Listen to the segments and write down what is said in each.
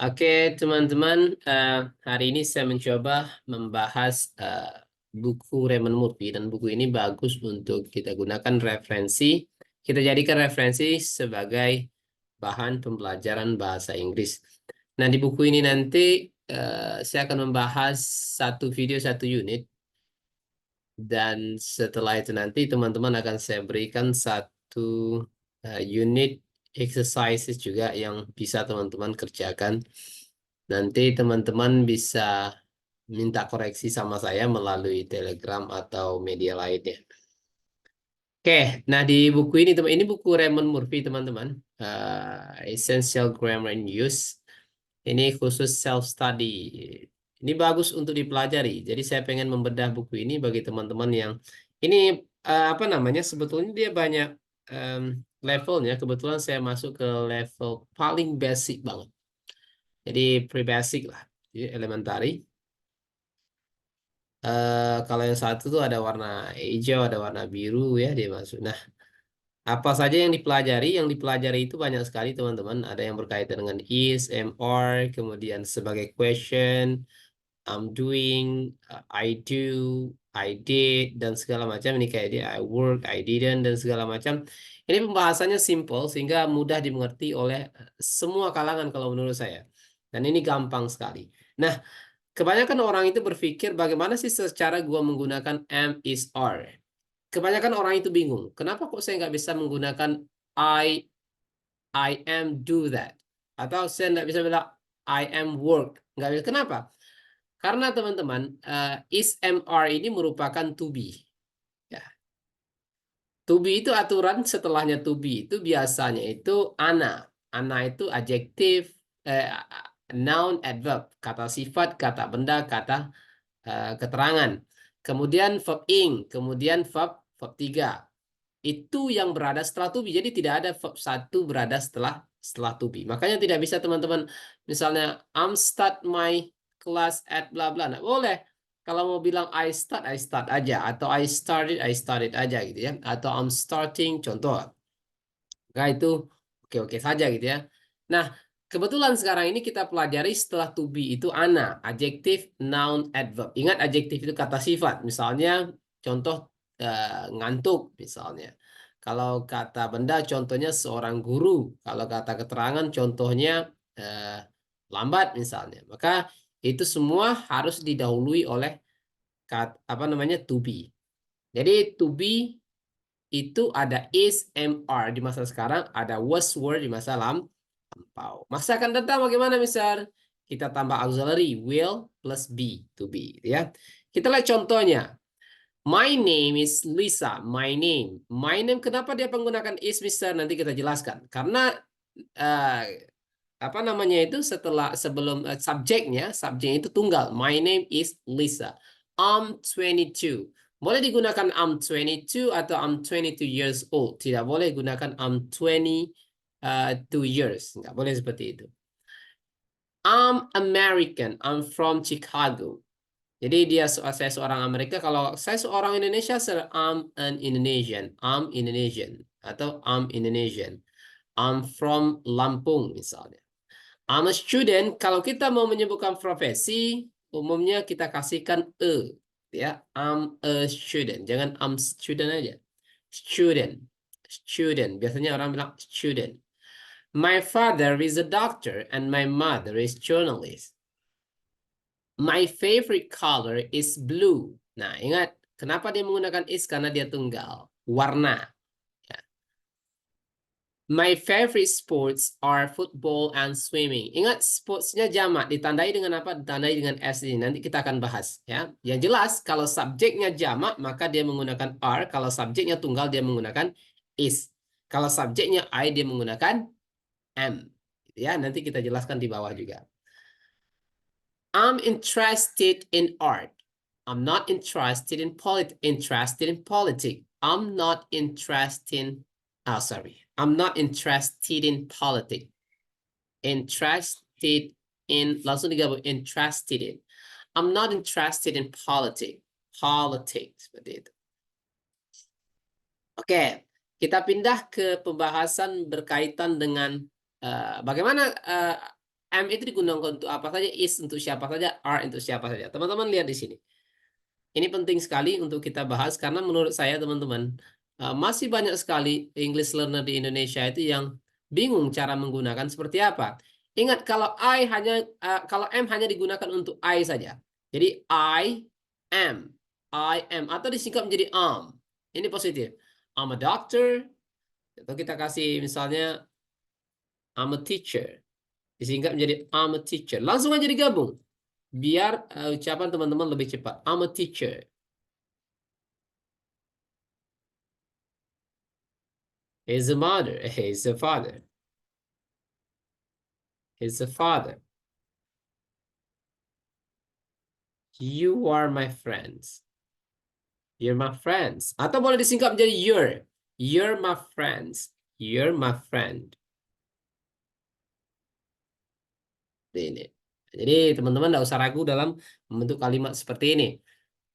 Oke, teman-teman, hari ini saya mencoba membahas buku Raymond Murphy, dan buku ini bagus untuk kita gunakan referensi. Kita jadikan referensi sebagai bahan pembelajaran bahasa Inggris. Nah, di buku ini nanti saya akan membahas satu video, satu unit, dan setelah itu nanti teman-teman akan saya berikan satu unit exercises juga yang bisa teman-teman kerjakan. Nanti teman-teman bisa minta koreksi sama saya melalui Telegram atau media lainnya. Oke, nah di buku ini, ini buku Raymond Murphy, teman-teman. Essential Grammar and Use. Ini khusus self-study. Ini bagus untuk dipelajari. Jadi saya pengen membedah buku ini bagi teman-teman yang... Ini apa namanya, sebetulnya dia banyak levelnya. Kebetulan saya masuk ke level paling basic banget. Jadi pre-basic lah. Jadi elementary. Kalau yang satu tuh ada warna hijau, ada warna biru ya dia masuk. Nah, apa saja yang dipelajari? Yang dipelajari itu banyak sekali teman-teman. Ada yang berkaitan dengan is, am, are, kemudian sebagai question, I'm doing, I do, I did, dan segala macam. Ini kayak dia, I work, I didn't, dan segala macam. Ini pembahasannya simple sehingga mudah dimengerti oleh semua kalangan kalau menurut saya. Dan ini gampang sekali. Nah, kebanyakan orang itu berpikir bagaimana sih secara gua menggunakan am, is, are. Kebanyakan orang itu bingung. Kenapa kok saya nggak bisa menggunakan I am do that. Atau saya nggak bisa bilang I am work. Nggak bisa. Kenapa? Karena teman-teman, is, am, are ini merupakan to be. Ya. To be itu aturan setelahnya to be itu biasanya itu ana. Ana itu adjektif, noun, adverb. Kata sifat, kata benda, kata keterangan. Kemudian verb ing, kemudian verb 3. Itu yang berada setelah to be. Jadi tidak ada verb 1 berada setelah to be. Makanya tidak bisa teman-teman misalnya I'm start my class at bla bla. Nah, boleh. Kalau mau bilang I start aja, atau I started aja gitu ya. Atau I'm starting, contoh. Nah, itu oke-oke saja gitu ya. Nah, kebetulan sekarang ini kita pelajari setelah to be itu ana, adjektif, noun, adverb. Ingat adjektif itu kata sifat. Misalnya contoh ngantuk misalnya. Kalau kata benda contohnya seorang guru. Kalau kata keterangan contohnya eh, lambat misalnya. Maka itu semua harus didahului oleh apa namanya to be. Jadi to be itu ada is, am, are di masa sekarang, ada was, were di masa lampau. Masa akan datang bagaimana misal? Kita tambah auxiliary will plus be, to be ya. Kita lihat contohnya. My name is Lisa. My name. My name kenapa dia menggunakan is, Mister? Nanti kita jelaskan. Karena uh, apa namanya itu sebelum subjeknya itu tunggal. My name is Lisa. I'm 22. Boleh digunakan I'm 22 atau I'm 22 years old. Tidak boleh gunakan I'm 22 years. Nggak boleh seperti itu. I'm American. I'm from Chicago. Jadi saya seorang Amerika. Kalau saya seorang Indonesia, I'm an Indonesian. I'm Indonesian. Atau I'm Indonesian. I'm from Lampung misalnya. I'm a student. Kalau kita mau menyebutkan profesi, umumnya kita kasihkan ya. I'm a student. Jangan I'm student aja. Student. Student. Biasanya orang bilang student. My father is a doctor and my mother is journalist. My favorite color is blue. Nah, ingat, kenapa dia menggunakan is? Karena dia tunggal. Warna. My favorite sports are football and swimming. Ingat, sportsnya jamak. Ditandai dengan apa? Ditandai dengan S ini. Nanti kita akan bahas. Ya. Yang jelas, kalau subjeknya jamak, maka dia menggunakan are. Kalau subjeknya tunggal, dia menggunakan is. Kalau subjeknya I, dia menggunakan am. Ya, nanti kita jelaskan di bawah juga. I'm interested in art. I'm not interested in politics. I'm not interested. Oh, sorry. I'm not interested in politics. Interested in. Langsung digabung. Interested in. I'm not interested in politics. Politics seperti itu. Oke, Kita pindah ke pembahasan berkaitan dengan bagaimana am itu digunakan untuk apa saja, is untuk siapa saja, are untuk siapa saja. Teman-teman lihat di sini. Ini penting sekali untuk kita bahas karena menurut saya teman-teman masih banyak sekali English learner di Indonesia itu yang bingung cara menggunakan seperti apa. Ingat kalau kalau am hanya digunakan untuk I saja. Jadi I am atau disingkat menjadi am. Ini positif. I'm a doctor atau kita kasih misalnya I'm a teacher. Disingkat menjadi I'm a teacher. Langsung aja digabung biar ucapan teman-teman lebih cepat. I'm a teacher. He's a mother. He's a father. He's a father. You are my friends. You're my friends. Atau boleh disingkat menjadi you're. You're my friends. You're my friend. Ini. Jadi teman-teman tidak usah ragu dalam membentuk kalimat seperti ini.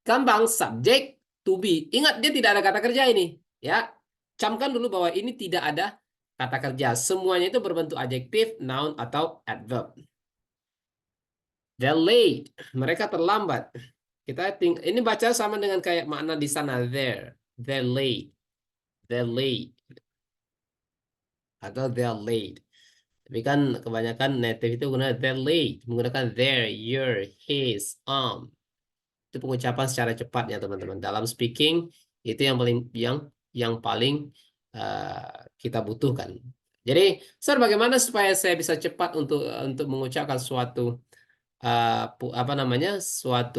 Gampang, subjek, to be. Ingat dia tidak ada kata kerja ini. Ya, camkan dulu bahwa ini tidak ada kata kerja. Semuanya itu berbentuk adjektif, noun, atau adverb. They're late. Mereka terlambat. Ini baca sama dengan kayak makna di sana there. They're late. They're late. Atau they're late. Tapi kan kebanyakan native itu menggunakan they're late. Menggunakan there, your, his, itu pengucapan secara cepatnya teman-teman. Dalam speaking itu yang paling kita butuhkan. Jadi, Sir, bagaimana supaya saya bisa cepat untuk mengucapkan suatu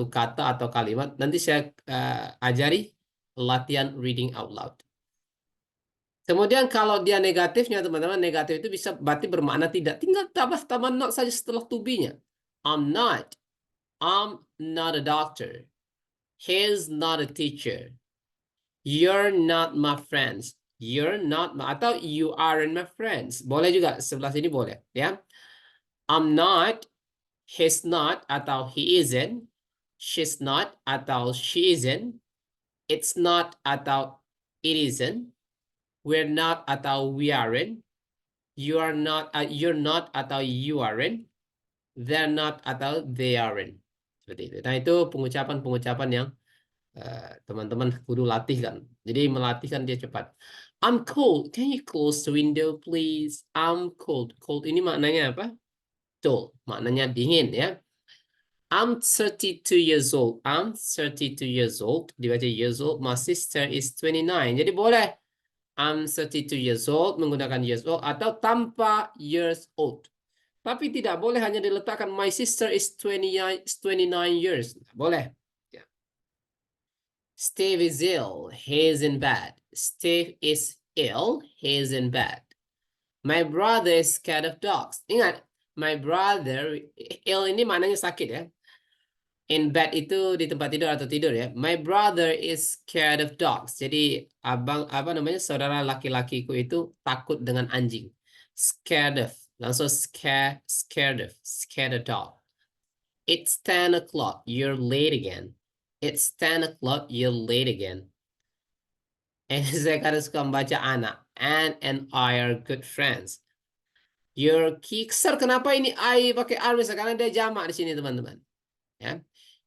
kata atau kalimat? Nanti saya ajari latihan reading out loud. Kemudian kalau dia negatifnya teman-teman, negatif itu bisa berarti bermakna tidak. Tinggal tambah not saja setelah to be-nya. I'm not. I'm not a doctor. He's not a teacher. You're not my friends. You're not my, atau you aren't my friends. Boleh juga sebelah sini boleh, ya. I'm not, he's not atau he isn't. She's not atau she isn't. It's not atau it isn't. We're not atau we aren't. You're not atau you aren't. They're not atau they aren't. Seperti itu. Nah, itu pengucapan-pengucapan yang teman-teman kudu latihkan. Jadi melatihkan dia cepat. I'm cold. Can you close the window, please? I'm cold. Cold ini maknanya apa? Cold. Maknanya dingin, ya. I'm 32 years old. I'm 32 years old. Dibaca years old. My sister is 29. Jadi boleh I'm 32 years old menggunakan years old atau tanpa years old. Tapi tidak boleh hanya diletakkan my sister is 29 years. Boleh. Steve is ill. He's in bed. Steve is ill. He's in bed. My brother is scared of dogs. Ingat, my brother, ill ini maknanya sakit, ya. In bed itu di tempat tidur atau tidur, ya. My brother is scared of dogs. Jadi saudara laki-lakiku itu takut dengan anjing. Scared of. Langsung scared of dog. It's 10 o'clock. You're late again. It's 10 o'clock. You're late again. And saya kadang suka membaca anak. Anne and I are good friends. Your keys. Sir, kenapa ini I pakai are? Karena dia jamak di sini, teman-teman. Ya.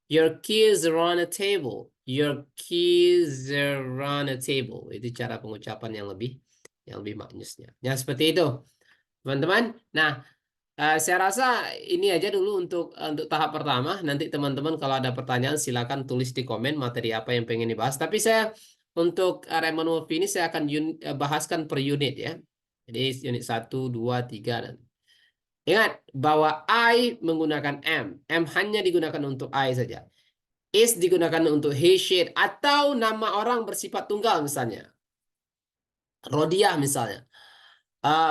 Your keys are on a table. Your keys are on a table. Itu cara pengucapan yang lebih maknyusnya. Ya, seperti itu, teman-teman. Nah, saya rasa ini aja dulu untuk tahap pertama. Nanti teman-teman kalau ada pertanyaan silakan tulis di komen materi apa yang pengen dibahas. Tapi saya untuk Raymond Wolf ini saya akan bahaskan per unit, ya. Jadi unit 1, 2, 3 dan ingat bahwa I menggunakan am. Am hanya digunakan untuk I saja. Is digunakan untuk he, she, atau nama orang bersifat tunggal misalnya. Rodiah misalnya.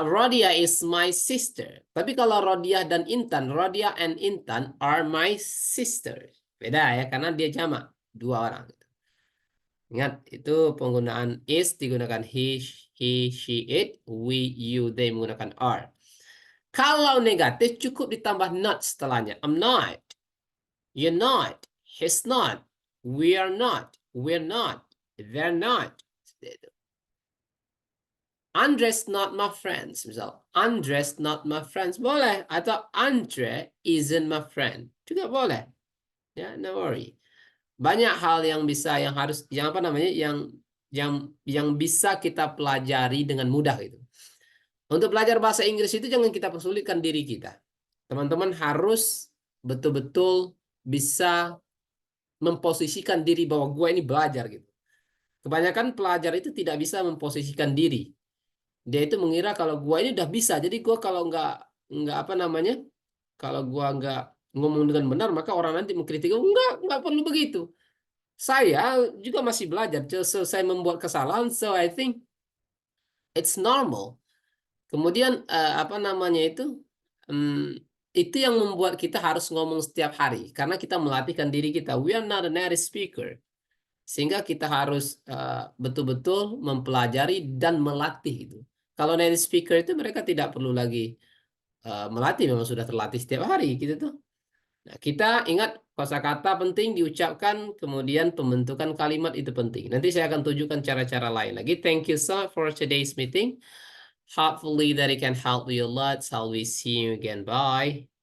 Rodia is my sister. Tapi kalau Rodia dan Intan, Rodia and Intan are my sister. Beda, ya, karena dia jamak, dua orang. Ingat, itu penggunaan is digunakan he, she, it, we, you, they menggunakan are. Kalau negatif cukup ditambah not setelahnya. I'm not. You're not. He's not. We are not. We're not. They're not. Andre's not my friends. Misal, Andre's not my friends. Boleh. Atau Andre isn't my friend. Juga boleh. Ya, no worry. Banyak hal yang bisa, yang harus, yang apa namanya, yang bisa kita pelajari dengan mudah gitu. Untuk belajar bahasa Inggris itu jangan kita persulitkan diri kita. Teman-teman harus betul-betul bisa memposisikan diri bahwa gue ini belajar gitu. Kebanyakan pelajar itu tidak bisa memposisikan diri. Dia itu mengira kalau gue ini udah bisa. Jadi gue kalau nggak apa namanya, kalau gue nggak ngomong dengan benar, maka orang nanti mengkritik. Nggak perlu begitu. Saya juga masih belajar. So, saya membuat kesalahan. So I think it's normal. Kemudian apa namanya itu? Itu yang membuat kita harus ngomong setiap hari karena kita melatihkan diri kita. We are not a native speaker. Sehingga kita harus betul-betul mempelajari dan melatih itu. Kalau native speaker itu mereka tidak perlu lagi melatih, memang sudah terlatih setiap hari gitu tuh. Nah, kita ingat kosakata penting diucapkan, kemudian pembentukan kalimat itu penting. Nanti saya akan tunjukkan cara-cara lain lagi. Thank you so much for today's meeting. Hopefully that it can help you a lot. So we see you again. Bye.